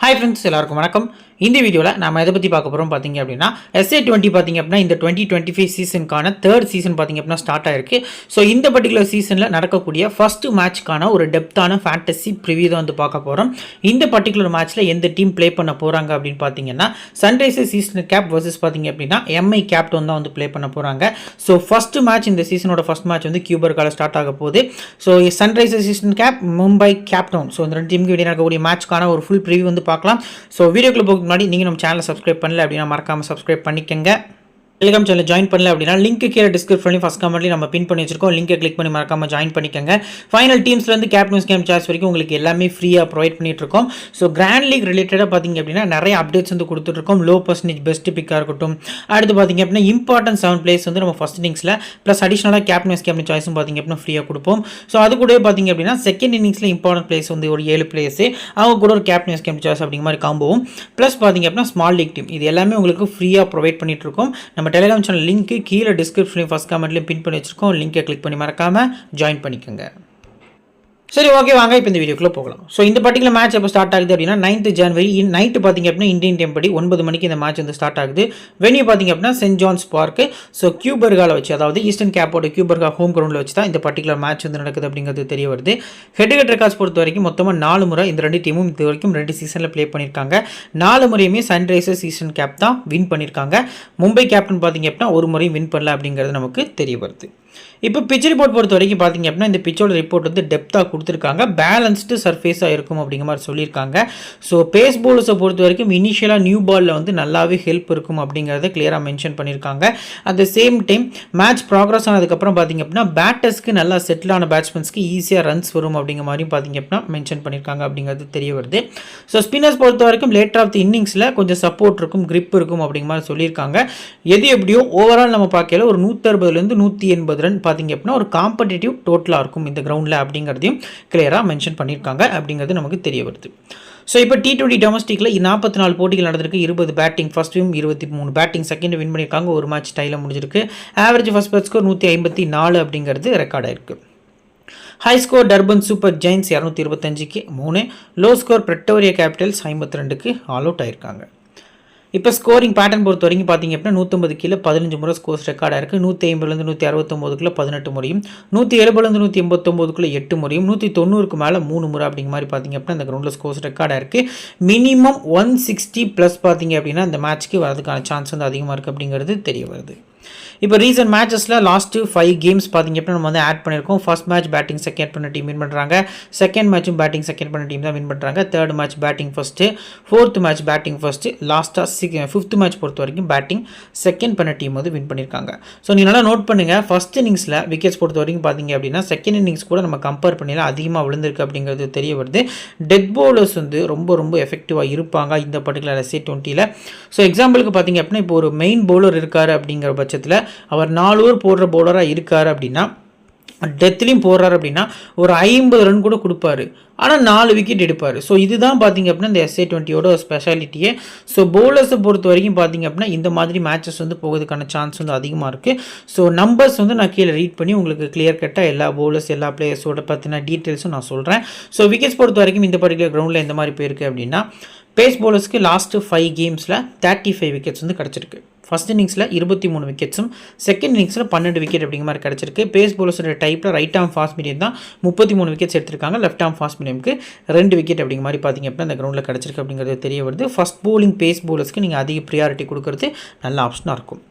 Hi friends, எல்லாருக்கும் வணக்கம். இந்த வீடியோல நாம எதை பத்தி பார்க்க போறோம் பாத்தீங்க அப்படின்னா SA20 பாத்தீங்க அப்படின்னா இந்த 2025 சீசனுக்கான தேர்ட் சீசன் பாத்தீங்க அப்படின்னா ஸ்டார்ட் ஆயிருக்கு. ஸோ இந்த பர்டிகுலர் சீசன்ல நடக்கக்கூடிய ஃபர்ஸ்ட் மேட்ச்க்கான ஒரு டெப்தான ஃபேண்டசி ப்ரிவியூ தான் வந்து பார்க்க போறோம். இந்த பர்டிகுலர் மேட்ச்ல எந்த டீம் ப்ளே பண்ண போறாங்க அப்படின்னு பாத்தீங்கன்னா சன்ரைசர்ஸ் ஈஸ்டர்ன் கேப் வர்சஸ் பாத்தீங்க அப்படின்னா MI கேப்டன் தான் வந்து ப்ளே பண்ண போறாங்க. ஸோ ஃபர்ஸ்ட் மேட்ச் இந்த சீசனோட ஃபர்ஸ்ட் மேட்ச் வந்து கியூபர்கால ஸ்டார்ட் ஆக போகுது. So Sunrisers eastern gap Mumbai captain so இந்த ரெண்டு டீமுக்கு இடையே நடக்கக்கூடிய மேட்ச்க்கான ஒரு ஃபுல் ப்ரிவியூ வந்து பார்க்கலாம். ஸோ வீடியோக்குள்ள போக முன்னாடி நீங்கள் நம்ம சேனலை சப்ஸ்கிரைப் பண்ணல அப்படின்னா மறக்காமல் சப்ஸ்கிரைப் பண்ணிக்கங்க. டெலிகிராம் சேனல் ஜாயின் பண்ணல அப்படின்னா லிங்க் கீழே டிஸ்கிரிப்ஷன்லையும் ஃபஸ்ட் கமெண்ட்லையும் நம்ம பின் பண்ணி வச்சிருக்கோம். லிங்கை கிளிக் பண்ணி மறக்காமல் ஜாயின் பண்ணிக்கங்க. ஃபைனல் டீம்ஸ்லேருந்து கேப்டன்ஸ் கேம் சார்ஜ் வரைக்கும் உங்களுக்கு எல்லாமே ஃப்ரீயாக ப்ரொவைட் பண்ணிட்டு இருக்கோம். ஸோ கிராண்ட் லீக் ரிலேட்டடாக பார்த்தீங்க அப்படின்னா நிறைய அப்டேட்ஸ் வந்து கொடுத்துட்ருக்கோம். லோ பர்சன்டேஜ் பெஸ்ட் பிக்காக இருக்கட்டும், அடுத்து பார்த்தீங்க அப்படின்னா இம்பார்ட்டன்ட் 7 பிளேஸ் வந்து நம்ம ஃபஸ்ட் இன்னிங்ஸில் ப்ளஸ் அடிஷனலாக கேப்டன்ஸ் கேம் சாய்ஸும் பார்த்தீங்க அப்படின்னா ஃப்ரீயாக கொடுப்போம். ஸோ அது கூட பார்த்தீங்க அப்படின்னா செகண்ட் இன்னிங்ஸில் இம்பார்ட்டன்ட் பிளேஸ் வந்து ஒரு 7 பிளேஸ் அவங்க கூட ஒரு கேப்டன்ஸ் கேம் சாய்ஸ் அப்படிங்கிற மாதிரி காம்போவும் ப்ளஸ் பார்த்தீங்க அப்படின்னா ஸ்மால் லீக் டீம் இது எல்லாமே உங்களுக்கு ஃப்ரீயாக ப்ரொவைட் பண்ணிட்டு இருக்கோம். நம்ம டெலிகிராம் சேனல் லிங்க் கீழே டிஸ்கிரிப்ஷன்லையும் ஃபர்ஸ்ட் கமெண்ட்லையும் பின் பண்ணி வச்சிருக்கோம். லிங்கை கிளிக் பண்ணி மறக்காம ஜாயின் பண்ணிக்கோங்க. சரி, ஓகே, வாங்க இப்போ இந்த வீடியோக்குள்ளே போகலாம். ஸோ இந்த பர்டிகுலர் மேட்ச் எப்போ ஸ்டார்ட் ஆகுது அப்படின்னா 9th ஜனவரி நைட்டு பார்த்தீங்க அப்படின்னா இந்தியன் டைம் படி 9 மணிக்கு இந்த மேட்ச் வந்து ஸ்டார்ட் ஆகுது. வென்யூ பார்த்தீங்க அப்படின்னா சென்ட் ஜான்ஸ் பார்க்கு. ஸோ கியூபர்கால வச்சு, அதாவது ஈஸ்டர்ன் கேப்போட கியூபர்கா ஹோம் கிரவுண்டில் வச்சு தான் இந்த பர்டிகுலர் மேட்ச் வந்து நடக்குது அப்படிங்கிறது தெரிய வருது. ஹெட் ரெக்கார்ட்ஸ் பொறுத்த வரைக்கும் மொத்தமாக 4 முறை இந்த ரெண்டு டீமும் இது வரைக்கும் 2 சீசனில் ப்ளே பண்ணியிருக்காங்க. 4 முறையுமே சன்ரைசர்ஸ் ஈஸ்டர்ன் கேப் தான் வின் பண்ணியிருக்காங்க. மும்பை கேப்டன் பார்த்தீங்க அப்படின்னா ஒரு முறையும் வின் பண்ணல அப்படிங்கிறது நமக்கு தெரிய வருது. இப்போ பிச் ரிப்போர்ட் பொறுத்த வரைக்கும் பார்த்தீங்க அப்படின்னா இந்த பிச்சோட ரிப்போர்ட் வந்து டெப்த்தாக கொடுத்துருக்காங்க. பேலன்ஸ்டு சர்ஃபேஸாக இருக்கும் அப்படிங்கிற மாதிரி சொல்லியிருக்காங்க. ஸோ பேஸ் பவுலர்ஸை பொறுத்த வரைக்கும் இனிஷியலாக நியூ பாலில் வந்து நல்லாவே ஹெல்ப் இருக்கும் அப்படிங்கிறத கிளியராக மென்ஷன் பண்ணியிருக்காங்க. At the same time match progress ஆனதுக்கப்புறம் பார்த்தீங்க அப்படின்னா பேட்டர்ஸ்க்கு நல்லா செட்டிலான பேட்ஸ்மேன்ஸ்க்கு ஈஸியாக ரன்ஸ் வரும் அப்படிங்கிற மாதிரியும் பார்த்தீங்க அப்படின்னா மென்ஷன் பண்ணியிருக்காங்க அப்படிங்கிறது தெரிய வருது. ஸோ ஸ்பின்னர்ஸ் பொறுத்த வரைக்கும் லேட்டர் ஆஃப் தி இன்னிங்ஸில் கொஞ்சம் சப்போர்ட் இருக்கும், கிரிப் இருக்கும் அப்படிங்கிற மாதிரி சொல்லியிருக்காங்க. எது எப்படியோ ஓவரால் நம்ம பார்க்கல ஒரு 160லேருந்து 180 ரன் பார்த்தீங்க அப்படின்னா ஒரு காம்படிட்டிவ் டோட்டலாக இருக்கும் இந்த கிரவுண்டில் அப்படிங்கிறதையும் கிளியராக மென்ஷன் பண்ணியிருக்காங்க அப்படிங்கிறது நமக்கு தெரிய வருது. ஸோ இப்போ T20 டொமஸ்டிக்கில் 44 போட்டிகள் நடந்திருக்கு. 20 பேட்டிங் ஃபர்ஸ்ட்டும் 23 பேட்டிங் செகண்ட் வின் பண்ணியிருக்காங்க. ஒரு மேட்ச் டைல முடிஞ்சிருக்கு. ஆவரேஜ் ஃபர்ஸ்ட் பேட் ஸ்கோர் 154 அப்படிங்கிறது ரெக்கார்ட் ஆயிருக்கு. High score Durban super giants 225க்கு 3, லோ ஸ்கோர் பிரெட்டோரியா கேபிட்டல்ஸ் 52க்கு ஆல் அவுட் ஆயிருக்காங்க. இப்போ ஸ்கோரிங் பேட்டர்ன் பொறுத்த வரைக்கும் பார்த்தீங்க அப்படின்னா 150 கீழே 15 முறை ஸ்கோர்ஸ் ரெக்கார்டாக இருக்குது. 150லேருந்து 169 18 முறையும், 170லேருந்து 189 8 முறையும், 190க்கு மேலே 3 முறை அப்படிங்கிற மாதிரி பார்த்தீங்க அப்படின்னா இந்த கிரவுண்டில் ஸ்கோர்ஸ் ரெக்கார்டாக இருக்குது. மினிமம் 160 ப்ளஸ் பார்த்தீங்க அப்படின்னா இந்த மேட்ச்க்கு வரதுக்கான சான்ஸ் வந்து அதிகமாக இருக்குது அப்படிங்கிறது தெரிய வருது. இப்போ ரீசன்ட் மேட்சஸில் லாஸ்ட்டு 5 கேம்ஸ் பார்த்தீங்க அப்படின்னா நம்ம வந்து ஆட் பண்ணியிருக்கோம். ஃபர்ஸ்ட் மேட்ச் பேட்டிங் செகண்ட் பண்ண டீம் வின் பண்ணுறாங்க. செகண்ட் மேட்சும் பேட்டிங் செகண்ட் பண்ண டீம் தான் வின் பண்ணுறாங்க. Third match batting first, fourth match batting first, லாஸ்ட்டாக ஃபிஃப்த் மேட்ச் பொறுத்த வரைக்கும் பேட்டிங் செகண்ட் பண்ண டீம் வந்து வின் பண்ணியிருக்காங்க. ஸோ நீங்கள் நல்லா நோட் பண்ணுங்கள், ஃபர்ஸ்ட் இன்னிங்ஸில் விக்கெட்ஸ் பொறுத்த வரைக்கும் பார்த்தீங்க அப்படின்னா செகண்ட் இன்னிங்ஸ் கூட நம்ம கம்பேர் பண்ணிடலாம் அதிகமாக விழுந்திருக்கு அப்படிங்கிறது தெரிய வருது. டெத் பவுலர்ஸ் வந்து ரொம்ப எஃபெக்டிவாக இருப்பாங்க இந்த பர்டிகுலர் SA20ல். ஸோ எக்ஸாம்பிளுக்கு பார்த்தீங்க அப்படின்னா இப்போ ஒரு மெயின் பவுலர் இருக்கார் அப்படிங்கிற பட்சத்தில் அவர் 4 ஓவர் போடுற பவுலராக இருக்கார் அப்படின்னா, டெத்லையும் போடுறாரு அப்படின்னா ஒரு 50 ரன் கூட கொடுப்பாரு, ஆனால் 4 விக்கெட் எடுப்பார். ஸோ இதுதான் பார்த்தீங்க அப்படின்னா இந்த SA20யோட ஸ்பெஷாலிட்டியே. ஸோ பவுலர்ஸை பொறுத்த வரைக்கும் பார்த்தீங்க அப்படின்னா இந்த மாதிரி மேட்சஸ் வந்து போகிறதுக்கான சான்ஸ் வந்து அதிகமாக இருக்குது. ஸோ நம்பர்ஸ் வந்து நான் கீழே ரீட் பண்ணி உங்களுக்கு கிளியர் கட்டாக எல்லா பவுலர்ஸ் எல்லா பிளேயர்ஸோட பற்றின டீட்டெயில்ஸும் நான் சொல்கிறேன். ஸோ விக்கெட்ஸ் பொறுத்த வரைக்கும் இந்த பர்டிகுலர் கிரவுண்டில் எந்த மாதிரி போயிருக்கு அப்படின்னா, பேஸ் பவுலர்ஸ்க்கு லாஸ்ட்டு 5 கேம்ஸில் 35 விக்கெட்ஸ் வந்து கிடச்சிருக்கு. ஃபர்ஸ்ட் இன்னிங்ஸில் 23 விக்கெட்ஸும் செகண்ட் இன்னிங்ஸில் 12 விக்கெட் அப்படிங்கிற மாதிரி கிடச்சிருக்கு. பேஸ் பவுலர்ஸோட டைப்பில் ரைட் ஆர்ம் ஃபாஸ்ட் மீடியம் தான் 33 விக்கெட்ஸ் எடுத்திருக்காங்க. லெஃப்ட் ஆர்ம் ஃபாஸ்ட் மீடியமுக்கு 2 விக்கெட் அப்படிங்கிற மாதிரி பார்த்தீங்க அப்படின்னா இந்த கிரவுண்டில் கிடச்சிருக்கு அப்படிங்கிறது தெரிய வருது. ஃபர்ஸ்ட் போலிங் பேஸ் பவுலர்ஸ்க்கு நீங்கள் அதிக ப்ரியாரிட்டி கொடுக்கறது நல்ல ஆப்ஷனாக இருக்கும்.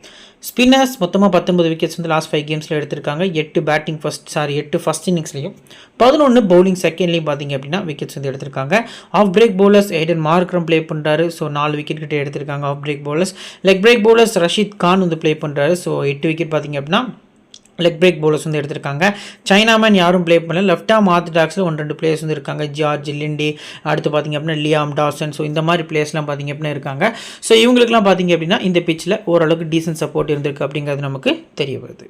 ஸ்பின்னர்ஸ் மொத்தமாக 19 விக்கெட்ஸ் வந்து லாஸ்ட் 5 கேம்ஸில் எடுத்திருக்காங்க. 8 ஃபர்ஸ்ட் இன்னிங்ஸ்லையும் 11 பவுலிங் செகண்ட்லையும் பார்த்தீங்க அப்படின்னா விக்கெட்ஸ் வந்து எடுத்திருக்காங்க. Off break bowlers Aiden Markram play பண்ணுறாரு. ஸோ 4 விக்கெட் கிட்டே எடுத்திருக்காங்க off break bowlers. Leg break bowlers Rashid Khan வந்து ப்ளே பண்ணுறாரு. ஸோ 8 விக்கெட் பார்த்தீங்க அப்படின்னா லெக் பிரேக் பவுலர்ஸ் வந்து எடுத்திருக்காங்க. சைனாமேன் யாரும் ப்ளே பண்ணல. லெஃப்ட் ஆர்ம் ஆர்த்தடாக்ஸில் 1-2 பிளேயர்ஸ் வந்து இருக்காங்க. ஜார்ஜ் லிண்டி, அடுத்து பார்த்தீங்க அப்படின்னா லியாம் டாசன். ஸோ இந்த மாதிரி பிளேயர்ஸ்லாம் பார்த்தீங்க அப்படின்னா இருக்காங்க. ஸோ இவங்களுக்குலாம் பார்த்தீங்க அப்படின்னா இந்த பிச்சில் ஓரளவுக்கு டீசென்ட் சப்போர்ட் இருந்திருக்கு அப்படிங்கிறது நமக்கு தெரிய வருது.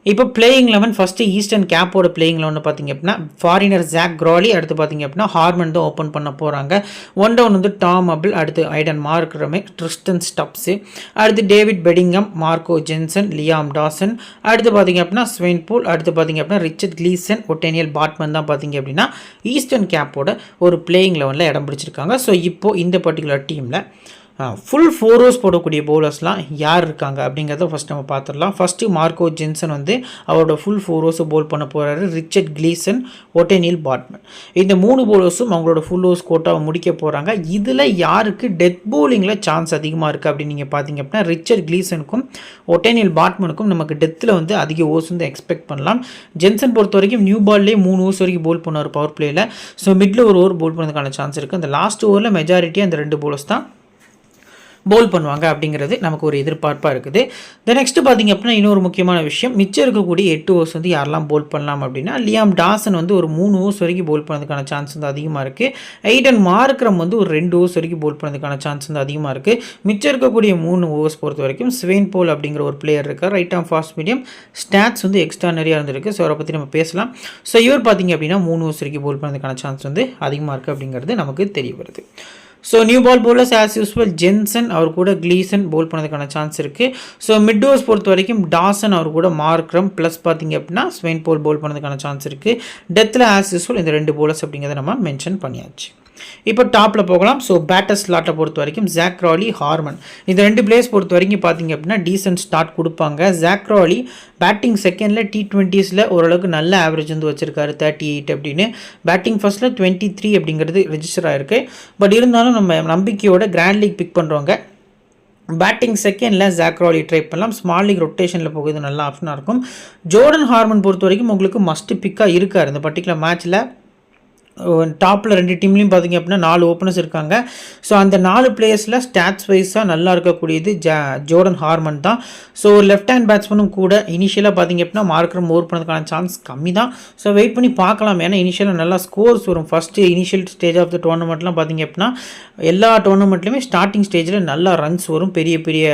இப்போ பிளேயிங் 11 ஃபஸ்ட்டு ஈஸ்டர்ன் கேப்போட பிளேயிங் 11 பார்த்தீங்க அப்படின்னா ஃபாரினர் ஜாக் க்ராலி, அடுத்து பார்த்தீங்க அப்படின்னா ஹார்மன் தான் ஓப்பன் பண்ண போகிறாங்க. 1 டவுன் வந்து டாம் அபிள், அடுத்து ஐடன் மார்க்ரமே, ட்ரிஸ்டன் ஸ்டப்ஸு, அடுத்து David Bedingham, Marco Jansen, Liam Dawson, அடுத்து பார்த்தீங்க அப்படின்னா ஸ்வெயின் பூல், அடுத்து பார்த்தீங்க அப்படின்னா ரிச்சர்ட் கிளீசன், ஒட்டேனியல் பாட்மன் தான் பார்த்தீங்க அப்படின்னா ஈஸ்டர்ன் கேப்போட ஒரு பிளேயிங் 11 இடம் பிடிச்சிருக்காங்க. ஸோ இப்போது இந்த பர்டிகுலர் டீமில் ஃபுல் 4 ஓவர்ஸ் போடக்கூடிய பவுலர்ஸ்லாம் யார் இருக்காங்க அப்படிங்கிறத ஃபஸ்ட் நம்ம பார்த்துடலாம். ஃபஸ்ட்டு மார்க்கோ ஜென்சன் வந்து அவரோட ஃபுல் 4 ஓவர்ஸை போல் பண்ண போகிறாரு. ரிச்சர்ட் கிளீசன், ஒட்டேனியல் பாட்மன், இந்த 3 பவுலர்ஸும் அவங்களோட ஃபுல் ஓவர்ஸ் கோட்டாவை முடிக்க போகிறாங்க. இதில் யாருக்கு டெத் பவுலிங்கில் சான்ஸ் அதிகமாக இருக்குது அப்படின்னு நீங்கள் பார்த்தீங்க அப்படின்னா ரிச்சர்ட் கிளீசனுக்கும் ஒட்டேனியல் பாட்மனுக்கும் நமக்கு டெத்தில் வந்து அதிக ஓவர்ஸ் வந்து எக்ஸ்பெக்ட் பண்ணலாம். ஜென்சன் பொறுத்த வரைக்கும் நியூ பால்லேயே 3 ஓவர்ஸ் வரைக்கும் போல் பண்ணுவார் பவர் பிளேயில். ஸோ மிடில் ஒரு ஓவர் போல் பண்ணதுக்கான சான்ஸ் இருக்குது. அந்த லாஸ்ட் ஓவரில் மெஜாரிட்டியாக அந்த 2 பவுலர்ஸ் தான் போல் பண்ணுவாங்க அப்படிங்கிறது நமக்கு ஒரு எதிர்பார்ப்பாக இருக்குது. நெக்ஸ்ட்டு பார்த்திங்க அப்படின்னா இன்னொரு முக்கியமான விஷயம், மிச்சம் இருக்கக்கூடிய 8 ஓவர்ஸ் வந்து யாரெல்லாம் போல் பண்ணலாம் அப்படின்னா லியாம் டாசன் வந்து ஒரு 3 ஓவர்ஸ் வரைக்கும் போல் பண்ணதுக்கான சான்ஸ் வந்து அதிகமாக இருக்குது. ஐடன் மார்க்ரம் வந்து ஒரு 2 ஓவர்ஸ் வரைக்கும் போல் பண்ணதுக்கான சான்ஸ் வந்து அதிகமாக இருக்குது. மிச்சம் இருக்கக்கூடிய 3 ஓவர்ஸ் பொறுத்த வரைக்கும் ஸ்வெயின் போல் அப்படிங்கிற ஒரு பிளேயர் இருக்கார். ரைட் ஆம் ஃபாஸ்ட் மீடியம், ஸ்டாட்ஸ் வந்து எக்ஸ்ட்ரானரியாக இருந்திருக்கு. ஸோ அவரை பற்றி நம்ம பேசலாம். ஸோ இவர் பார்த்திங்க அப்படின்னா 3 ஓவர்ஸ் வரைக்கும் போல் பண்ணதுக்கான சான்ஸ் வந்து அதிகமாக இருக்குது அப்படிங்கிறது நமக்கு தெரிய வருது. So new ball bowlers as usual Jansen அவர் கூட கிளீசன் போல் பண்ணதுக்கான சான்ஸ் இருக்குது. ஸோ மிட் ஓவர்ஸ் பொறுத்த வரைக்கும் டாசன் அவர் கூட மார்க்ரம் ப்ளஸ் பார்த்திங்க அப்படின்னா ஸ்வெயின் போல் பண்ணதுக்கான சான்ஸ் இருக்குது. டெத்தில் ஆஸ் யூஸ்வல் இந்த 2 பவுலர்ஸ் அப்படிங்கிறத நம்ம மென்ஷன் பண்ணியாச்சு. இப்போ டாப்பில் போகலாம். ஸோ பேட்டர் ஸ்லாட்டை பொறுத்த வரைக்கும் ஜாக் க்ராலி, ஹார்மன், இந்த 2 பிளேயர்ஸ் பொறுத்த வரைக்கும் பார்த்தீங்க அப்படின்னா டீசென்ட் ஸ்டார்ட் கொடுப்பாங்க. ஜாக் க்ராலி பேட்டிங் செகண்டில் T20ஸில் ஓரளவுக்கு நல்ல ஆவரேஜ் வந்து வச்சிருக்காரு 38 அப்படின்னு. பேட்டிங் ஃபர்ஸ்ட்டில் 23 அப்படிங்கிறது ரெஜிஸ்டர் ஆகிருக்கு. பட் இருந்தாலும் நம்ம நம்பிக்கையோட கிராண்ட் லீக் பிக் பண்ணுறவங்க பேட்டிங் செகண்டில் ஜாக் க்ராலி ட்ரை பண்ணலாம். ஸ்மால் லீக் ரொட்டேஷனில் போகுது நல்ல ஆப்ஷனாக இருக்கும். ஜோர்டன் ஹார்மன் பொறுத்த வரைக்கும் உங்களுக்கு மஸ்ட் பிக்காக இருக்கார் இந்த பர்டிகுலர் மேட்ச்சில். டாப்பில் 2 டீம்லேயும் பார்த்திங்க அப்படின்னா 4 ஓப்பனர்ஸ் இருக்காங்க. ஸோ அந்த 4 பிளேயர்ஸில் ஸ்டாட்ஸ் வைஸாக நல்லா இருக்கக்கூடியது ஜோர்டன் ஹார்மன் தான். ஸோ லெஃப்ட் ஹேண்ட் பேட்ஸ்மனும் கூட இனிஷியலாக பார்த்திங்க அப்படின்னா மார்க்கரம் ஓவர் பண்ணதுக்கான சான்ஸ் கம்மி தான். ஸோ வெயிட் பண்ணி பார்க்கலாம். ஏன்னா இனிஷியலாக நல்லா ஸ்கோர்ஸ் வரும். First initial stage of the டோர்னமெண்ட்லாம் பார்த்திங்க அப்படின்னா எல்லா டோர்னமெண்ட்லையுமே ஸ்டார்டிங் ஸ்டேஜில் நல்லா ரன்ஸ் வரும், பெரிய பெரிய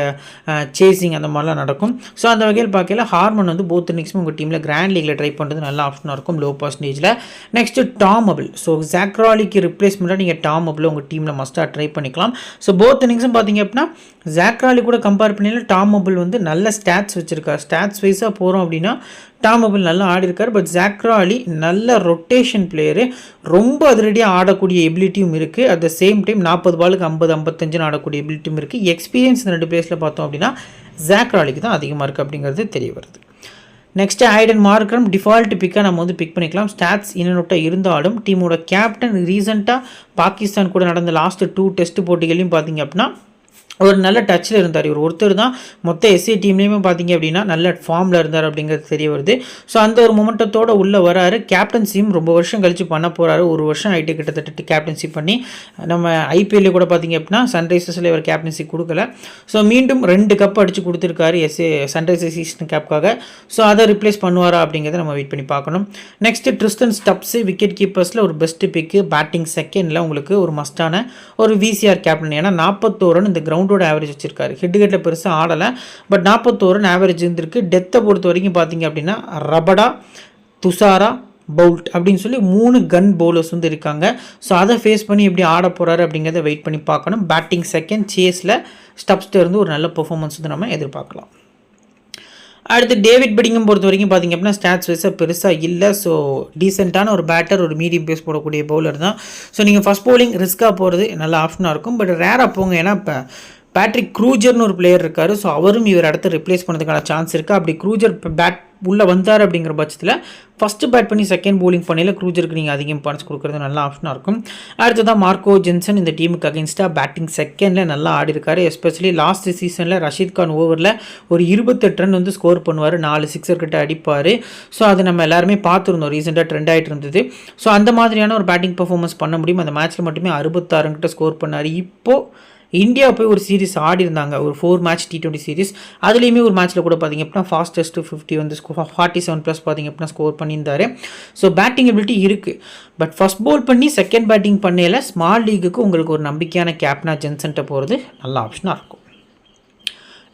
சேசிங் அந்த மாதிரிலாம் நடக்கும். ஸோ அந்த வகையில் பார்க்கல ஹார்மன் வந்து போத் இன்னிங்ஸும் உங்கள் டீமில் கிராண்ட் லீக்கில் ட்ரை பண்ணுறது நல்ல ஆப்ஷனாக இருக்கும் லோ பர்சன்டேஜில். Next Tom Abell. So Zak க்ராலிக்கு ரிப்ளேஸ்மெண்ட்டாக நீங்கள் டாம் அபிள் உங்கள் டீமில் மஸ்ட்டாக ட்ரை பண்ணிக்கலாம். ஸோ போத் இன்னிங்ஸும் பார்த்தீங்க அப்படின்னா ஜாக் க்ராலி கூட கம்பேர் பண்ணி டாம் அபிள் வந்து நல்ல ஸ்டாட்ஸ் வச்சுருக்கார். ஸ்டாட்ஸ் வைஸாக போகிறோம் அப்படின்னா டாம் அபிள் நல்லா ஆடிருக்கார். பட் ஜாக் க்ராலி நல்ல ரொட்டேஷன் பிளேயரு, ரொம்ப அதிரடியாக ஆடக்கூடிய எபிலிட்டியும் இருக்குது. அட் த சேம் டைம் 40 பாலுக்கு 50-55 ஆடக்கூடிய எபிலிட்டியும் இருக்குது. எக்ஸ்பீரியன்ஸ் இந்த 2 பிளேஸில் பார்த்தோம் அப்படின்னா ஜாக் க்ராலிக்கு தான் அதிகமாக இருக்குது அப்படிங்கிறது தெரிய வருது. நெக்ஸ்ட்டு ஐடன் மார்க்ரம் டிஃபால்ட் பிக்காக நம்ம வந்து பிக் பண்ணிக்கலாம். ஸ்டாட்ஸ் இன்னொட்ட இருந்தாலும் டீமோட கேப்டன் ரீசெண்டாக பாகிஸ்தான் கூட நடந்த லாஸ்ட்டு 2 டெஸ்ட் போட்டிகளையும் பார்த்திங்க அப்படின்னா ஒரு நல்ல டச்சில் இருந்தார். இவர் ஒருத்தர் தான் மொத்த எஸ்ஏ டீம்லேயுமே பார்த்தீங்க அப்படின்னா நல்ல ஃபார்மில் இருந்தார் அப்படிங்கிறது தெரிய வருது. ஸோ அந்த ஒரு மொமெண்டத்தோடு உள்ளே வராரு. கேப்டன்சியும் ரொம்ப வருஷம் கழித்து பண்ண போகிறாரு. 1 வருஷம் ஆகிட்டு கிட்டத்தட்ட கேப்டன்சி பண்ணி. நம்ம ஐபிஎல்ல கூட பார்த்தீங்க அப்படின்னா சன்ரைசர்ஸில் இவர் கேப்டன்சி கொடுக்கல. ஸோ மீண்டும் 2 கப் அடித்து கொடுத்துருக்காரு எஸ்ஏ சன்ரைசர்ஸ் சீசன் கேப்காக. ஸோ அதை ரிப்ளேஸ் பண்ணுவாரா அப்படிங்கிறத நம்ம வெயிட் பண்ணி பார்க்கணும். நெக்ஸ்ட்டு ட்ரிஸ்டன் ஸ்டப்ஸு விக்கெட் கீப்பர்ஸில் ஒரு பெஸ்ட்டு பிக்கு. பேட்டிங் செகண்டில் உங்களுக்கு ஒரு மஸ்டான ஒரு விசிஆர் கேப்டன். ஏன்னா 41 ரன் இந்த கிரவுண்டோட ஆவரேஜ் வச்சிருக்காரு. ஹெட்டுகட்டில் பெருசாக ஆடலை, பட் 41 ரன் ஆவரேஜ் இருந்திருக்கு. டெத்தை பொறுத்த வரைக்கும் பார்த்தீங்க அப்படின்னா ரபடா, துஷாரா, பவுல்ட் அப்படின்னு சொல்லி 3 கன் பவுலர்ஸ் வந்து இருக்காங்க. ஸோ அதை ஃபேஸ் பண்ணி எப்படி ஆட போகிறாரு அப்படிங்கிறத வெயிட் பண்ணி பார்க்கணும். பேட்டிங் செகண்ட் சேஸில் ஸ்டப்ஸ்ட்டு இருந்து ஒரு நல்ல பெர்ஃபார்மன்ஸ் வந்து நம்ம எதிர்பார்க்கலாம். அடுத்து டேவிட் பெடிங்கம் பொறுத்த வரைக்கும் பார்த்திங்க அப்படின்னா ஸ்டாட்ஸ் வைஸாக பெருசாக இல்லை. ஸோ டீசெண்டான ஒரு பேட்டர், ஒரு மீடியம் பேஸ் போடக்கூடிய பவுலர் தான். ஸோ நீங்கள் ஃபஸ்ட் பவுலிங் ரிஸ்க்காக போகிறது நல்ல ஆப்ஷனாக இருக்கும். பட் ரேராக போங்க. ஏன்னா இப்போ பேட்ரிக் க்ரூஜர்னு ஒரு பிளேயர் இருக்கார். ஸோ அவரும் இவர் இடத்த ரிப்ளேஸ் பண்ணுறதுக்கான சான்ஸ் இருக்குது. அப்படி க்ரூஜர் பேட் உள்ளே வந்தார் அப்படிங்கிற பட்சத்தில் ஃபஸ்ட்டு பேட் பண்ணி செகண்ட் பவுலிங் பண்ணையில் க்ரூஜருக்கு நீங்கள் அதிக இம்பார்ட்டன்ஸ் கொடுக்குறது நல்ல ஆப்ஷனாக இருக்கும். அடுத்ததான் மார்க்கோ ஜென்சன் இந்த டீமுக்கு அகேன்ஸ்டாக பேட்டிங் செகண்டில் நல்லா ஆடி இருக்காரு. எஸ்பெஷலி லாஸ்ட் சீசனில் ரஷீத் கான் ஓவரில் ஒரு 28 ரன் வந்து ஸ்கோர் பண்ணுவார், 4 சிக்ஸர் கிட்ட அடிப்பார். ஸோ அது நம்ம எல்லாருமே பார்த்துருந்தோம், ரீசெண்டாக ட்ரெண்ட் ஆகிட்டு இருந்தது. ஸோ அந்த மாதிரியான ஒரு பேட்டிங் பர்ஃபார்மன்ஸ் பண்ண முடியும். அந்த மேட்ச்சில் மட்டுமே 66 கிட்ட ஸ்கோர் பண்ணார். இப்போது இந்தியா போய் ஒரு சீரிஸ் ஆடி இருந்தாங்க, ஒரு 4 மேட்ச் T20 சீரிஸ். அதுலேயுமே ஒரு மேட்ச்சில் கூட பார்த்திங்க அப்படின்னா ஃபாஸ்டஸ்ட்டு 50 வந்து 47+ பார்த்திங்க அப்படின்னா ஸ்கோர் பண்ணியிருந்தார். ஸோ பேட்டிங் எபிலிட்டி இருக்குது. பட் ஃபஸ்ட் பவுல் பண்ணி செகண்ட் பேட்டிங் பண்ணையில் ஸ்மால் லீக்குக்கு உங்களுக்கு ஒரு நம்பிக்கையான கேப்டனாக ஜென்சன்ட்ட போகிறது நல்ல ஆப்ஷனாக இருக்கும்.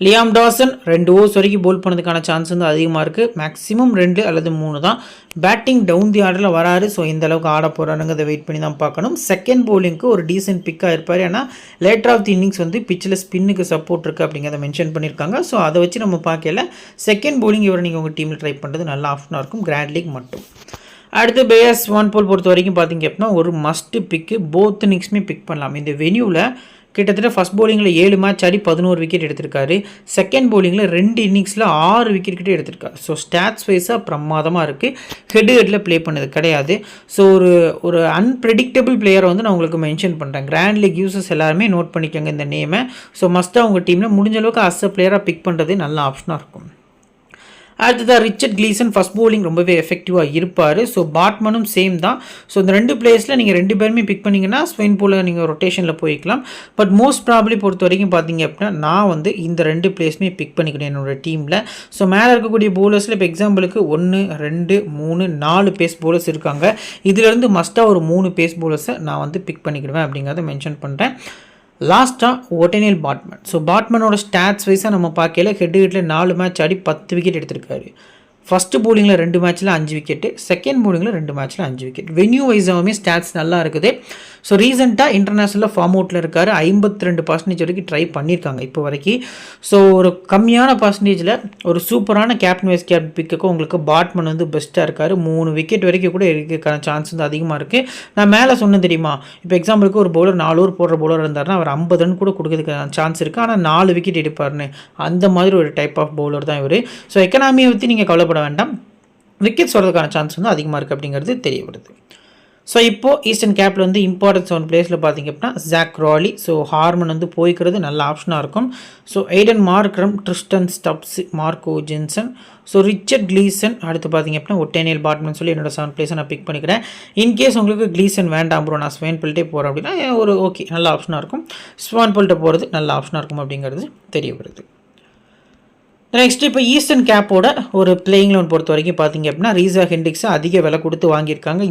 லியாம் டாசன் 2 ஓவர்ஸ் வரைக்கும் போல் பண்ணதுக்கான சான்ஸ் வந்து அதிகமாக இருக்குது. மேக்ஸிமம் 2 அல்லது 3 தான். பேட்டிங் டவுன் தி ஆர்டரில் வராரு. ஸோ இந்த அளவுக்கு ஆட போகிறாருங்கிறத வெயிட் பண்ணி தான் பார்க்கணும். செகண்ட் பவுலிங்க்கு ஒரு டீசென்ட் பிக்காக இருப்பார். ஏன்னா லேட்டர் ஆஃப் தி இன்னிங்ஸ் வந்து பிச்சில் ஸ்பின்னுக்கு சப்போர்ட் இருக்குது அப்படிங்கிறத மென்ஷன் பண்ணியிருக்காங்க. ஸோ அதை வச்சு நம்ம பார்க்கல செகண்ட் பவுலிங் இவரை நீங்கள் உங்கள் டீமில் ட்ரை பண்ணுறது நல்ல ஆப்ஷனாக இருக்கும் கிராண்ட் லீக் மட்டும். அடுத்து பேயர்ஸ் வான் போல் பொறுத்த வரைக்கும் பார்த்தீங்க அப்படின்னா ஒரு மஸ்ட்டு பிக்கு. போத் இன்னிங்ஸுமே பிக் பண்ணலாம். இந்த வென்யூவில் கிட்டத்தட்ட ஃபஸ்ட் பவுலிங்கில் 7 மேட்ச் ஆடி 11 விக்கெட் எடுத்திருக்காரு. செகண்ட் பவுலிங்கில் 2 இன்னிங்ஸில் 6 விக்கெட் கிட்டே எடுத்திருக்காரு. ஸோ ஸ்டாட்ஸ் வைஸாக பிரமாதமாக இருக்குது. ஹெட்டில் ப்ளே பண்ணது கிடையாது. ஸோ ஒரு அன்பிரடிக்டபிள் பிளேயரை வந்து நான் உங்களுக்கு மென்ஷன் பண்ணுறேன். கிராண்ட் லீக் யூசர்ஸ் எல்லாருமே நோட் பண்ணிக்கோங்க இந்த நேமை. ஸோ மஸ்ட்டாக உங்கள் டீமில் முடிஞ்ச அளவுக்கு அஸ் அ பிளேயராக பிக் பண்ணுறது நல்ல ஆப்ஷனாக இருக்கும். அடுத்ததாக ரிச்சர்ட் கிளீசன் ஃபஸ்ட் பவுலிங் ரொம்பவே எஃபெக்டிவாக இருப்பார். ஸோ பாட்மனும் சேம் தான். ஸோ இந்த 2 பிளேயர்ஸில் நீங்கள் 2 பேருமே பிக் பண்ணிங்கன்னா ஸ்வெயின் பூலில் நீங்கள் ரொட்டேஷனில் போய்க்கலாம். பட் மோஸ்ட் ப்ராபப்ளி பொறுத்த வரைக்கும் பார்த்தீங்க அப்படின்னா நான் வந்து இந்த 2 பிளேயர்ஸுமே பிக் பண்ணிக்கணும் என்னோடய டீமில். ஸோ மேலே இருக்கக்கூடிய பவுலர்ஸில் இப்போ எக்ஸாம்பிளுக்கு 1 2 3 4 பேஸ் பவுலர்ஸ் இருக்காங்க. இதிலேருந்து மஸ்ட்டாக ஒரு 3 பேஸ் பவுலர்ஸை நான் வந்து பிக் பண்ணிக்கிடுவேன் அப்படிங்கிறத மென்ஷன் பண்ணுறேன். லாஸ்ட்டாக ஒட்டேனியல் பாட்மன். ஸோ பாட்மனோட ஸ்டாட்ஸ் வைஸாக நம்ம பார்க்கல ஹெட்டில் 4 மேட்ச் ஆடி 10 விக்கெட் எடுத்திருக்காரு. ஃபஸ்ட்டு பவுலிங்கில் 2 மேட்ச்சில் 5 விக்கெட்டு, செகண்ட் பவுலிங்கில் 2 மேட்ச்சில் 5 விக்கெட். வென்யூ வைஸாகவுமே ஸ்டாட்ஸ் நல்லா இருக்குது. ஸோ ரீசெண்டாக இன்டர்நேஷ்னலில் ஃபார்ம் அவுட்டில் இருக்கார். 52% வரைக்கும் ட்ரை பண்ணியிருக்காங்க இப்போ வரைக்கும். ஸோ ஒரு கம்மியான பர்சன்டேஜில் ஒரு சூப்பரான கேப்டன் வைஸ் கேப்டன் பிக்கு உங்களுக்கு பாட்மன் வந்து பெஸ்ட்டாக இருக்கார். 3 விக்கெட் வரைக்கும் கூட இருக்கிறதுக்கான சான்ஸ் வந்து அதிகமாக இருக்குது. நான் மேலே சொன்னேன் தெரியுமா, இப்போ எக்ஸாம்பிளுக்கு ஒரு பவுலர் 4 ஓவர் போடுற பவுலர் இருந்தார்னா அவர் 50 ரன் கூட கொடுக்கறதுக்கான சான்ஸ் இருக்குது. ஆனால் 4 விக்கெட் எடுப்பார்னு அந்த மாதிரி ஒரு டைப் ஆஃப் பவுலர் தான் இவர். ஸோ எக்கனாமியை பற்றி நீங்கள் கவலைப்பட வேண்டாம். விக்கெட்ஸ் வரதுக்கான சான்ஸ் வந்து அதிகமாக இருக்குது அப்படிங்கிறது தெரிய வருது. ஸோ இப்போது ஈஸ்டர்ன் கேப்பில் வந்து இம்பார்ட்டன்ஸ் ஒன் பிளேஸில் பார்த்திங்க அப்படின்னா ஜாக் ராலி. ஸோ ஹார்மன் வந்து போய்க்கிறது நல்ல ஆப்ஷனாக இருக்கும். So Aiden Markram, Tristan Stubbs, Marco Jansen, so Richard Gleeson, அடுத்து பார்த்திங்க அப்படின்னா ஒட்டேனியல் பாட்மன் சொல்லி என்னோட 7 பிளேஸை நான் பிக் பண்ணிக்கிறேன். இன்கேஸ் உங்களுக்கு கிளீசன் வேண்டாம் ப்ரோ நான் ஸ்வெயின் பில்ட்டே போகிறேன் அப்படின்னா ஒரு ஓகே நல்ல ஆப்ஷனாக இருக்கும். ஸ்வான் பில்ட்டை போகிறது நல்ல ஆப்ஷனாக இருக்கும் அப்படிங்கிறது தெரிய வருது. நெக்ஸ்ட் இப்போ ஈஸ்டர்ன் கேப்போட ஒரு பிளேயிங் லோன் பொறுத்த வரைக்கும் பார்த்தீங்க அப்படின்னா ரீசா ஹென்ட்ரிக்ஸை அதிக விலை கொடுத்து வாங்கியிருக்காங்க.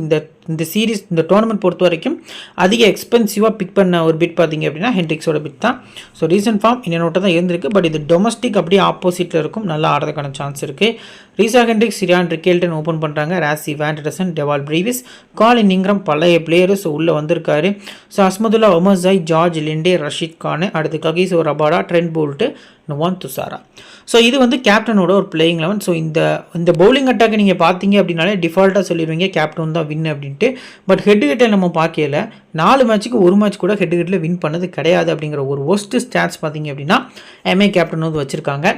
இந்த சீரீஸ் இந்த டோர்னமெண்ட் பொறுத்த வரைக்கும் அதிக எக்ஸ்பென்சிவாக பிக் பண்ண ஒரு பிட் பார்த்தீங்க அப்படின்னா ஹென்ட்ரிக்ஸோட பிட் தான். ஸோ ரீசன்ட் ஃபார்ம் இன்னொரு தான் இருந்திருக்கு. பட் இது டொமஸ்டிக் அப்படியே ஆப்போசிட்டில் இருக்கும். நல்லா ஆடுறதுக்கான சான்ஸ் இருக்குது. ரீசா ஹென்ட்ரிக்ஸ், ரியான் ரிக்கேல்டன் ஓப்பன் பண்ணுறாங்க. ராசி வேண்டர்சன், டெவால் பிரீவிஸ், காலின் இங்கிரம் பழைய பிளேயரு. ஸோ உள்ளே வந்திருக்காரு. So Azmatullah Omarzai, George Linde, Rashid Khan, அடுத்து Kagiso Rabada, Trent Boult, Nuwan Thushara. So இது வந்து கேப்டனோட ஒரு பிளேயிங் லெவன். ஸோ இந்த பவுலிங் அட்டாக்கை நீங்கள் பார்த்தீங்க அப்படின்னாலே டிஃபால்ட்டாக சொல்லிடுவீங்க கேப்டன் தான் வின் அப்படின்ட்டு. பட் ஹெட் நம்ம பார்க்கல 4 மேட்ச்சுக்கு 1 மேட்ச் கூட ஹெட்டில் வின் பண்ணது கிடையாது அப்படிங்கிற ஒரு ஒஸ்ட் ஸ்டாட்ஸ் பார்த்தீங்க அப்படின்னா எம்ஐ கேப்டன் வந்து வச்சுருக்காங்க.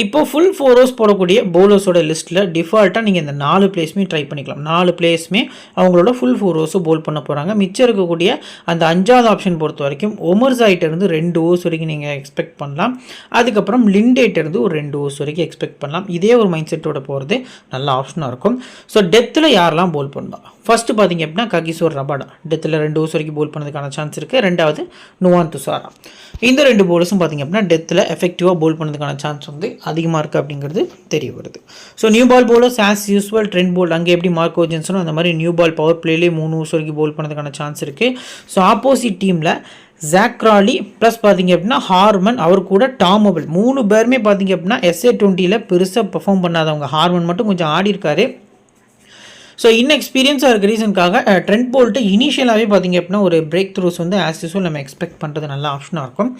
இப்போது ஃபுல் 4 ஓவர்ஸ் போடக்கூடிய பவுலர்ஸோட லிஸ்ட்டில் டிஃபால்ட்டாக நீங்கள் இந்த 4 பிளேஸுமே ட்ரை பண்ணிக்கலாம். 4 பிளேஸுமே அவங்களோட ஃபுல் 4 ஓவர்ஸும் போல் பண்ண போகிறாங்க. மிச்சம் இருக்கக்கூடிய அந்த 5வது ஆப்ஷன் பொறுத்த வரைக்கும் ஒமர்ஸாயிட்டிருந்து 2 ஓவர்ஸ் வரைக்கும் நீங்கள் எக்ஸ்பெக்ட் பண்ணலாம். அதுக்கப்புறம் லிண்டேட்டிருந்து ஒரு 2 ஓவர்ஸ் வரைக்கும் எக்ஸ்பெக்ட் பண்ணலாம். இதே ஒரு மைண்ட் செட்டோட போகிறது நல்ல ஆப்ஷனாக இருக்கும். ஸோ டெத்தில் யாரெல்லாம் போல் பண்ணலாம்? ஃபஸ்ட்டு பார்த்தீங்க அப்படின்னா ககிசோ ரபாடா டெத்தில் 2 ஓவர்ஸ் வரைக்கும் போல் பண்ணதுக்கான சான்ஸ் இருக்குது. 2வது நுவான் துசாரா. இந்த 2 பவுலர்ஸும் பார்த்திங்க அப்படின்னா டெத்தில் எஃபெக்டிவாக போல் பண்ணதுக்கான சான்ஸ் வந்து அதிகமாக இருக்குது அப்படிங்கிறது தெரிய வருது. So new ball bowlers as usual Trent Boult அங்கே எப்படி மார்க்கோ ஜென்சனோ அந்த மாதிரி நியூ பால் பவர் பிளேலேயே 3 ஓவர்ஸ் வரைக்கும் போல் பண்ணதுக்கான சான்ஸ் இருக்குது. ஸோ ஆப்போசிட் டீமில் ஜாக் ராலி ப்ளஸ் பார்த்திங்க அப்படின்னா ஹார்மன், அவர் கூட டாம் மொபைல் 3 பேருமே பார்த்திங்க அப்படின்னா SA20 பெருசாக பெர்ஃபார்ம் பண்ணாதவங்க. ஹார்மன் மட்டும் கொஞ்சம் ஆடி இருக்காரு. ஸோ இன்எக்ஸ்பீரியன்ஸாக இருக்க ரீசனுக்காக ட்ரெண்ட் போல்ட்டு இனிஷியலாகவே பார்த்திங்க அப்படின்னா ஒரு பிரேக் த்ரூஸ் வந்து ஆஸ் யூஸ்வல் நம்ம எக்ஸ்பெக்ட் பண்ணுறது நல்ல ஆப்ஷனாக இருக்கும்.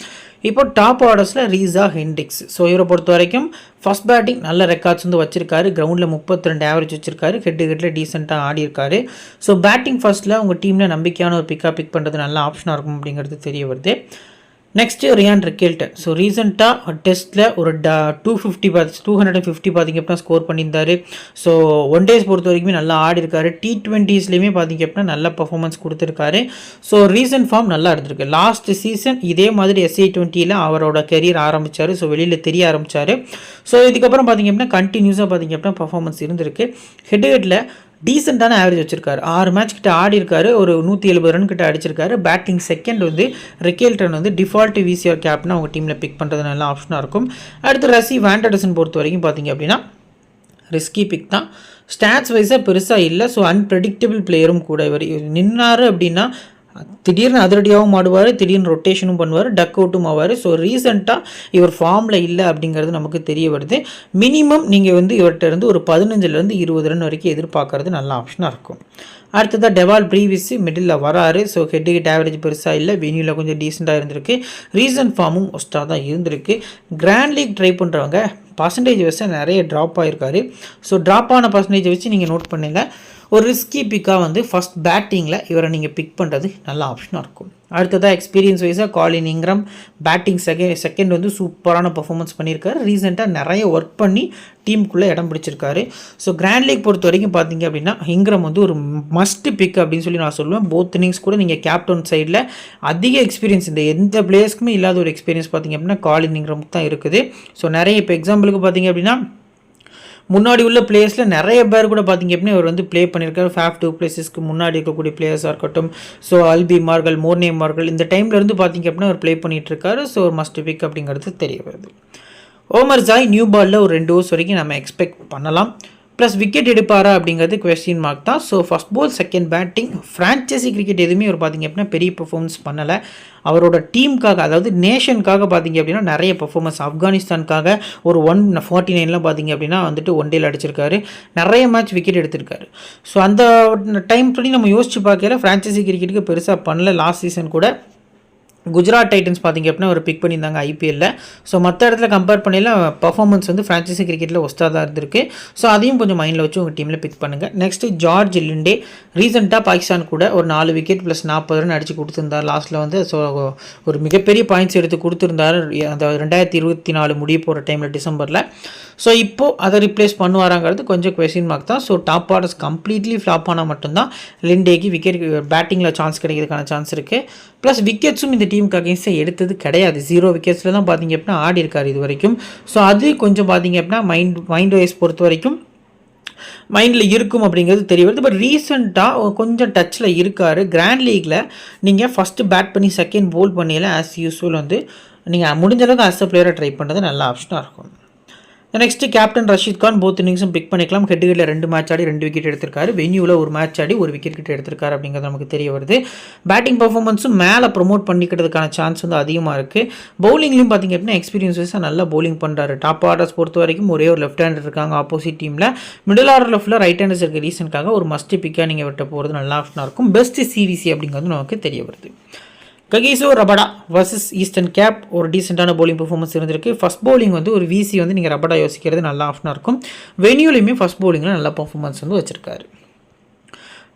இப்போ டாப் ஆர்டர்ஸில் ரீசா ஹென்ட்ரிக்ஸ். ஸோ இவரை பொறுத்த வரைக்கும் ஃபஸ்ட் பேட்டிங் நல்ல ரெக்கார்ட்ஸ் வந்து வச்சிருக்காரு. கிரவுண்டில் 32 ஆவரேஜ் வச்சிருக்காரு. ஹெட்டில் டீசெண்டாக ஆடி இருக்காரு. ஸோ பேட்டிங் ஃபர்ஸ்ட்டில் உங்கள் டீமில் நம்பிக்கையான ஒரு பிக் பண்ணுறது நல்ல ஆப்ஷனாக இருக்கும் அப்படிங்கிறது தெரிய வருது. Next Ryan ரிக்கேல்டன். ஸோ ரீசெண்டாக டெஸ்ட்டில் ஒரு 250 பார்த்திங்க அப்படின்னா ஸ்கோர் பண்ணியிருந்தார். ஸோ 1 டேஸ் பொறுத்த வரைக்குமே நல்லா ஆடி இருக்காரு. T20ஸ்லேயுமே பார்த்திங்க அப்படின்னா நல்ல பர்ஃபார்மன்ஸ் கொடுத்துருக்காரு. ஸோ ரீசன்ட் ஃபார்ம் நல்லா இருந்திருக்கு. லாஸ்ட் சீசன் இதே மாதிரி SA20 அவரோட கெரியர் ஆரம்பித்தார். ஸோ வெளியில் தெரிய ஆரம்பித்தார். ஸோ இதுக்கப்புறம் பார்த்திங்க அப்படின்னா கண்டினியூஸாக பார்த்திங்க அப்படின்னா பர்ஃபார்மன்ஸ் இருந்திருக்கு. ஹெட்டில் டீசெண்டான ஆவரேஜ் வச்சிருக்காரு. 6 மேட்ச் கிட்ட ஆடி இருக்காரு. ஒரு 170 ரன் கிட்ட அடிச்சிருக்காரு. பேட்டிங் செகண்ட் வந்து ரிக்கேல்டன் வந்து டிஃபால்ட் VCR கேப்டனை அவங்க டீமில் பிக் பண்ணுறது நல்ல ஆப்ஷனாக இருக்கும். அடுத்து ரசி வேண்டர்சன் பொறுத்த வரைக்கும் பார்த்தீங்க அப்படின்னா ரிஸ்கி பிக் தான். ஸ்டாட்ஸ் வைஸாக பெருசாக இல்லை. ஸோ அன்பிரடிக்டபிள் பிளேயரும் கூட. இவர் நின்னார் அப்படின்னா திடீர்னு அதிரடியாகவும் ஆடுவார், திடீர்னு ரொட்டேஷனும் பண்ணுவார், டக் அவுட்டும் ஆவார். ஸோ ரீசெண்டாக இவர் ஃபார்மில் இல்லை அப்படிங்கிறது நமக்கு தெரிய வருது. மினிமம் நீங்கள் வந்து இவர்கிட்ட இருந்து ஒரு 15லேருந்து 20 ரன் வரைக்கும் எதிர்பார்க்கறது நல்ல ஆப்ஷனாக இருக்கும். அடுத்ததாக டெவால் ப்ரீவிஸ் மிடில் வராரு. ஸோ ஹெட் ஹிட் ஆவரேஜ் பெருசாக இல்லை, வெனியூவில் கொஞ்சம் டீசெண்டாக இருந்திருக்கு, ரீசன்ட் ஃபார்மும் ஒஸ்ட்டாக தான் இருந்திருக்கு. கிராண்ட் லீக் ட்ரை பண்ணுறவங்க பர்சன்டேஜ் வச்சு நிறைய ட்ராப் ஆகிருக்காரு. ஸோ ட்ராப் ஆன பர்சன்டேஜ் வச்சு நீங்கள் நோட் பண்ணுங்கள். ஒரு ரிஸ்கி பிக்காக வந்து ஃபஸ்ட் பேட்டிங்கில் இவரை நீங்கள் பிக் பண்ணுறது நல்ல ஆப்ஷனாக இருக்கும். அடுத்ததாக எக்ஸ்பீரியன்ஸ் வைஸாக காலின் இங்கிரம் பேட்டிங் செகண்ட் வந்து சூப்பரான பர்ஃபார்மன்ஸ் பண்ணியிருக்காரு. ரீசெண்டாக நிறைய ஒர்க் பண்ணி டீமுக்குள்ளே இடம் பிடிச்சிருக்காரு. ஸோ கிராண்ட் லீக் பொறுத்த வரைக்கும் பார்த்தீங்க அப்படின்னா இங்கிரம் வந்து ஒரு மஸ்ட் பிக் அப்படின்னு சொல்லி நான் சொல்லுவேன். போத் இன்னிங்ஸ் கூட நீங்கள் கேப்டன் சைடில் அதிக எக்ஸ்பீரியன்ஸ் இந்த எந்த பிளேயர்ஸ்க்குமே இல்லாத ஒரு எக்ஸ்பீரியன்ஸ் பார்த்தீங்க அப்படின்னா காலின் இங்கிரமுக்கு தான் இருக்குது. ஸோ நிறைய இப்போ எக்ஸாம்பிளுக்கு பார்த்தீங்க அப்படின்னா முன்னாடி உள்ள பிளேயர்ஸில் நிறைய பேர் கூட பார்த்திங்க அப்படின்னா இவர் வந்து ப்ளே பண்ணியிருக்காரு. ஃபேஃப் டூ பிளேஸஸ்க்கு முன்னாடி இருக்கக்கூடிய பிளேயர்ஸாக இருக்கட்டும், ஸோ அல்பி மார்கள், மோர்னே மார்கள், இந்த டைம்லேருந்து பார்த்திங்க அப்படின்னா அவர் ப்ளே பண்ணிகிட்ருக்காரு. ஸோ ஒரு மஸ்ட் பிக் அப்படிங்கிறது தெரிய வருது. ஓமர் ஜாய் நியூ பாலில் ஒரு 2 ஓவர்ஸ் வரைக்கும் நம்ம எக்ஸ்பெக்ட் பண்ணலாம். ப்ளஸ் விக்கெட் எடுப்பாரா அப்படிங்கிறது கொஸ்டின் மார்க் தான். So first ball second batting franchise cricket எதுவுமே அவர் பார்த்திங்க அப்படின்னா பெரிய பெர்ஃபார்மன்ஸ் பண்ணலை. அவரோட டீமுக்காக, அதாவது நேஷனுக்காக பார்த்திங்க அப்படின்னா நிறைய பெர்ஃபார்மன்ஸ், ஆப்கானிஸ்தானுக்காக ஒரு 149 பார்த்திங்க அப்படின்னா வந்துட்டு ஒன் டேல அடிச்சிருக்காரு, நிறைய மேட்ச் விக்கெட் எடுத்திருக்காரு. ஸோ அந்த டைம் படி நம்ம யோசிச்சு பார்க்கல ஃப்ரான்ச்சைசி கிரிக்கெட்டுக்கு பெருசாக பண்ணல. லாஸ்ட் சீசன் கூட குஜராத் டைட்டன்ஸ் பார்த்திங்க அப்படின்னா ஒரு பிக் பண்ணியிருந்தாங்க ஐபிஎல்லில். ஸோ மற்ற இடத்துல கம்பேர் பண்ணல பர்ஃபார்மன்ஸ் வந்து ஃப்ரான்ச்சைசி கிரிக்கெட்டில் ஒஸ்ட்டாக தான் இருந்திருக்கு. ஸோ அதையும் கொஞ்சம் மைண்டில் வச்சு உங்கள் டீமில் பிக் பண்ணுங்கள். நெக்ஸ்ட்டு ஜார்ஜ் லிண்டே ரீசெண்டாக பாகிஸ்தான் கூட ஒரு 4 விக்கெட் ப்ளஸ் 40 ரன் அடித்து கொடுத்துருந்தார் லாஸ்ட்டில் வந்து. ஸோ ஒரு மிகப்பெரிய பாயிண்ட்ஸ் எடுத்து கொடுத்துருந்தார் அந்த 2024 முடிய போகிற டைமில் டிசம்பரில். ஸோ இப்போது அதை ரிப்ளேஸ் பண்ணுவாராங்கிறது கொஞ்சம் கொஸ்டின் மார்க் தான். So top orders completely flop ஆனால் மட்டும்தான் லிண்டேக்கு விக்கெட் பேட்டிங்கில் சான்ஸ் கிடைக்கிறதுக்கான சான்ஸ் இருக்குது. ப்ளஸ் விக்கெட்ஸும் இந்த டீமுக்கு அகேன்ஸ்டாக எடுத்தது கிடையாது. 0 விக்கெட்ஸில் தான் பார்த்திங்க அப்படின்னா ஆடி இருக்கார் இது வரைக்கும். ஸோ அது கொஞ்சம் பார்த்திங்க அப்படின்னா மைண்ட் வைஸ் பொறுத்த வரைக்கும் மைண்டில் இருக்கும் அப்படிங்கிறது தெரிய வருது. பட் ரீசெண்டாக கொஞ்சம் டச்சில் இருக்கார். கிராண்ட் லீக்கில் நீங்கள் ஃபஸ்ட்டு பேட் பண்ணி செகண்ட் போல் பண்ணியில் ஆஸ் யூஸ்வல் வந்து நீங்கள் முடிஞ்சளவுக்கு ஆஸ் அ பிளேயரை ட்ரை பண்ணுறது நல்ல ஆப்ஷனாக இருக்கும். Next captain Rashid Khan both இன்னிங்ஸும் பிக் பண்ணிக்கலாம். ஹெட்டுகளில் 2 மேட்ச் ஆடி 2 விக்கெட் எடுத்திருக்காரு, வென்யூவில் ஒரு மேட்ச் ஆடி 1 விக்கெட் கிட்ட எடுத்திருக்காரு அப்படிங்கிறது நமக்கு தெரிய வருது. பேட்டிங் பர்ஃபார்மன்ஸும் மேலே ப்ரொமோட் பண்ணிக்கிறதுக்கான சான்ஸ் வந்து அதிகமாக இருக்குது. பவுலிங்லையும் பார்த்திங்க அப்படின்னா எக்ஸ்பீரியன்ஸ் வைஸாக நல்லா பவுலிங் பண்ணுறாரு. டாப் ஆர்டர்ஸ் பொறுத்த வரைக்கும் ஒரே ஒரு லெஃப்ட் ஹேண்டர் இருக்காங்க ஆப்போசிட் டீமில். மிடில் ஆர்டர் லெஃப்ட்டில் ரைட் ஹேண்டர்ஸ் இருக்க ரீசனுக்காக ஒரு மஸ்ட் பிக்காக நீங்கள் விட்ட போகிறது நல்லா ஆப்ஷனாக இருக்கும். பெஸ்ட் சிவிசி அப்படிங்கிறது நமக்கு தெரிய வருது. Kagiso Rabada versus eastern gap ஒரு டீசெண்டான பவுலிங் பெர்ஃபார்மன்ஸ் இருந்திருக்கு. ஃபஸ்ட் பவுலிங் வந்து ஒரு விசி வந்து நீங்கள் ரபடா யோசிக்கிறது நல்ல ஆப்ஷனாக இருக்கும். வென்யூலையுமே ஃபஸ்ட் பவுலிங்கில் நல்ல பர்ஃபார்மன்ஸ் வந்து வச்சிருக்காரு.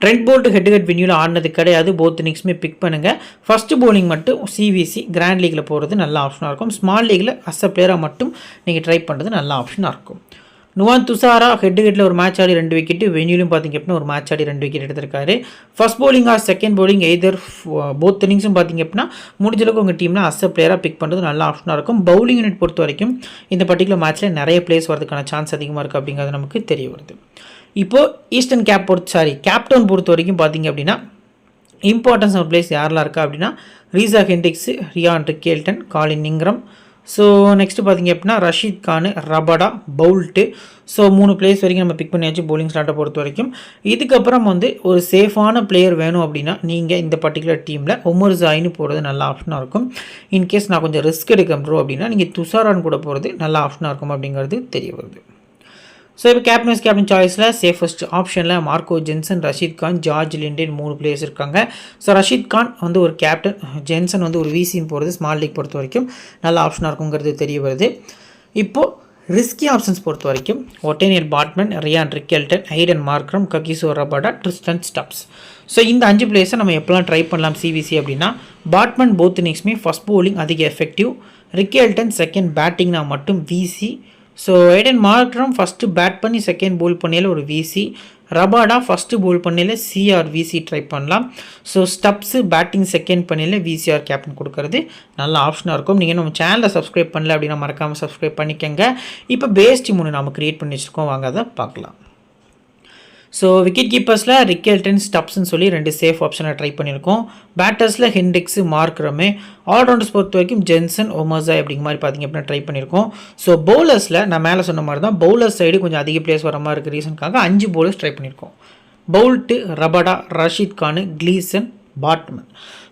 ட்ரெண்ட் போல்ட் ஹெட் வென்யூவில் ஆடினது கிடையாது. போத் இன்னிங்ஸுமே பிக் பண்ணுங்கள். ஃபஸ்ட்டு பவுலிங் மட்டும் சிவிசி கிராண்ட் லீக்கில் போகிறது நல்ல ஆப்ஷனாக இருக்கும். ஸ்மால் லீக்கில் அஸ் அ பிளேயராக மட்டும் நீங்கள் ட்ரை பண்ணுறது நல்ல ஆப்ஷனாக இருக்கும். நுவான் துஷாரா ஹெட்டில் ஒரு மேட்ச் ஆடி 2 விக்கெட்டு, வென்யூலையும் பார்த்திங்க அப்படின்னா ஒரு மேட்ச் ஆடி 2 விக்கெட் எடுத்திருக்காரு. First bowling or second bowling either both இன்னிங்ஸும் பார்த்திங்க அப்படின்னா முடிஞ்சளவுக்கு உங்கள் டீமில் அஸ் அ பிளேயராக பிக் பண்ணுறது நல்ல ஆப்ஷனாக இருக்கும். பவுலிங் யூனிட் பொறுத்த வரைக்கும் இந்த பர்டிகுலர் மேட்ச்சில் நிறைய பிளேஸ் வரதுக்கான சான்ஸ் அதிகமாக இருக்குது அப்படிங்கிறது நமக்கு தெரிய வருது. இப்போது ஈஸ்டர்ன் கேப்டன் பொறுத்த வரைக்கும் பார்த்திங்க அப்படின்னா இம்பார்ட்டன்ஸ் ஆஃப் பிளேஸ் யாரெல்லாம் இருக்கா அப்படின்னா Reeza Hendricks, Ryan Rickelton, Colin Ingram. So next பார்த்திங்க அப்படின்னா Rashid Khan, Rabada, Boult. So 3 players வரைக்கும் நம்ம பிக் பண்ணியாச்சு பவுலிங் ஸ்லாட்டை பொறுத்த வரைக்கும். இதுக்கப்புறம் வந்து ஒரு சேஃபான பிளேயர் வேணும் அப்படின்னா நீங்கள் இந்த பர்டிகுலர் டீமில் ஒமர் ஜாயின்னு போகிறது நல்ல ஆப்ஷனாக இருக்கும். இன்கேஸ் நான் கொஞ்சம் ரிஸ்க் எடுக்க ப்ரோ அப்படின்னா நீங்கள் துஷாரான் கூட போகிறது நல்ல ஆப்ஷனாக இருக்கும் அப்படிங்கிறது தெரிய வருது. ஸோ இப்போ கேப்டன் சாய்ஸில் சேஃபஸ்ட் ஆப்ஷனில் Marco Jansen, Rashid Khan, George Linde 3 players இருக்காங்க. ஸோ ரஷீத் கான் வந்து ஒரு கேப்டன், ஜென்சன் வந்து ஒரு விசின்னு போகிறது ஸ்மால் லீக் பொறுத்த வரைக்கும் நல்ல ஆப்ஷனாக இருக்குங்கிறது தெரிய வருது. இப்போது ரிஸ்கி ஆப்ஷன்ஸ் பொறுத்த வரைக்கும் Ottniel Baartman, Ryan Rickelton, Aiden Markram, Kagiso Rabada, Tristan Stubbs. So இந்த 5 பிளேயர்ஸை நம்ம எப்போலாம் ட்ரை பண்ணலாம் சிவிசி அப்படின்னா பாட்மன் போத் இன்னிங்ஸுமே ஃபஸ்ட் பவுலிங் அதிக எஃபெக்டிவ், ரிக்கெல்டன் செகண்ட் பேட்டிங்னா மட்டும் VC. So Aiden Markram first bat பண்ணி செகண்ட் போல் பண்ணியில் ஒரு விசி, ரபாடா ஃபஸ்ட்டு போல் பண்ணியில் சிஆர் விசி ட்ரை பண்ணலாம். ஸோ ஸ்டப்ஸு பேட்டிங் செகண்ட் பண்ணியில் விசிஆர் கேப்டன் கொடுக்கறது நல்ல ஆப்ஷனாக இருக்கும். நீங்கள் நம்ம சேனலை சப்ஸ்கிரைப் பண்ணல அப்படின்னா மறக்காமல் சப்ஸ்கிரைப் பண்ணிக்கோங்க. இப்போ பேஸ் டீம் ஒன்று நம்ம க்ரியேட் பண்ணி வச்சுருக்கோம், வாங்க அதை பார்க்கலாம். ஸோ விக்கெட் கீப்பர்ஸில் ரிக்கெல்டன், ஸ்டப்ஸ்ன்னு சொல்லி 2 சேஃப் ஆப்ஷனை ட்ரை பண்ணியிருக்கோம். பேட்டர்ஸில் ஹென்ட்ரிக்ஸு, மார்க்ரமே. ஆல்ரவுண்டர்ஸ் பொறுத்த வரைக்கும் ஜென்சன், ஒமர்ஸாய் அப்படிங்கிற மாதிரி பார்த்திங்க அப்படின்னா ட்ரை பண்ணியிருக்கோம். ஸோ பவுலர்ஸில் நான் மேலே சொன்ன மாதிரி தான் பவுலர் சைடு கொஞ்சம் அதிக பிளேஸ் வர மாதிரி இருக்குது ரீசனுக்காக 5 பவுலர்ஸ் ட்ரை பண்ணியிருக்கோம். Boult, Rabada, Rashid Khan, Gleeson, Baartman.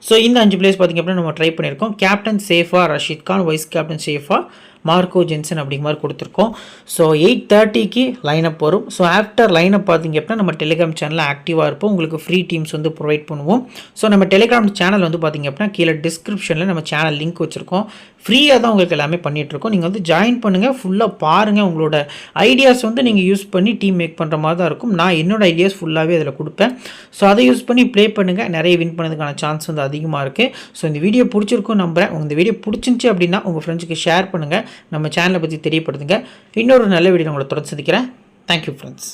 So இந்த 5 பிளேயர்ஸ் பார்த்திங்க அப்படின்னா நம்ம ட்ரை பண்ணியிருக்கோம். கேப்டன் சேஃபா ரஷீத் கான், வைஸ் கேப்டன் சேஃபா மார்க்கோ ஜென்சன் அப்படிங்கிற மாதிரி கொடுத்துருக்கோம். ஸோ 8:30க்கு லைனப் வரும். ஸோ ஆஃப்டர் லைனப் பார்த்திங்க அப்படின்னா நம்ம டெலிகிராம் சேனலில் ஆக்டிவாக இருப்போம். உங்களுக்கு ஃப்ரீ டீம்ஸ் வந்து ப்ரொவைட் பண்ணுவோம். ஸோ நம்ம டெலிகிராம் சேனல் வந்து பார்த்திங்க அப்படின்னா கீழே டிஸ்கிரிப்ஷனில் நம்ம சேனல் லிங்க் வச்சுருக்கோம். ஃப்ரீயாக தான் உங்களுக்கு எல்லாமே பண்ணிகிட்ருக்கோம். நீங்கள் வந்து ஜாயின் பண்ணுங்கள், ஃபுல்லாக பாருங்கள். உங்களோட ஐடியாஸ் வந்து நீங்கள் யூஸ் பண்ணி டீம் மேக் பண்ணுற மாதிரி தான் இருக்கும். நான் என்னோடய ஐடியாஸ் ஃபுல்லாகவே அதில் கொடுப்பேன். ஸோ அதை யூஸ் பண்ணி ப்ளே பண்ணுங்கள். நிறைய வின் பண்ணதுக்கான சான்ஸ் வந்து அதிகமாக இருக்குது. ஸோ இந்த வீடியோ பிடிச்சிருக்கும் நம்புகிறேன். இந்த வீடியோ பிடிச்சிருந்துச்சி அப்படின்னா உங்கள் ஃப்ரெண்ட்ஸுக்கு ஷேர் பண்ணுங்கள். நம்ம சேனலை பற்றி தெரியப்படுத்துங்க. இன்னொரு நல்ல வீடியோ உங்களை தொடர்ந்து சந்திக்கிறேன். Thank you friends.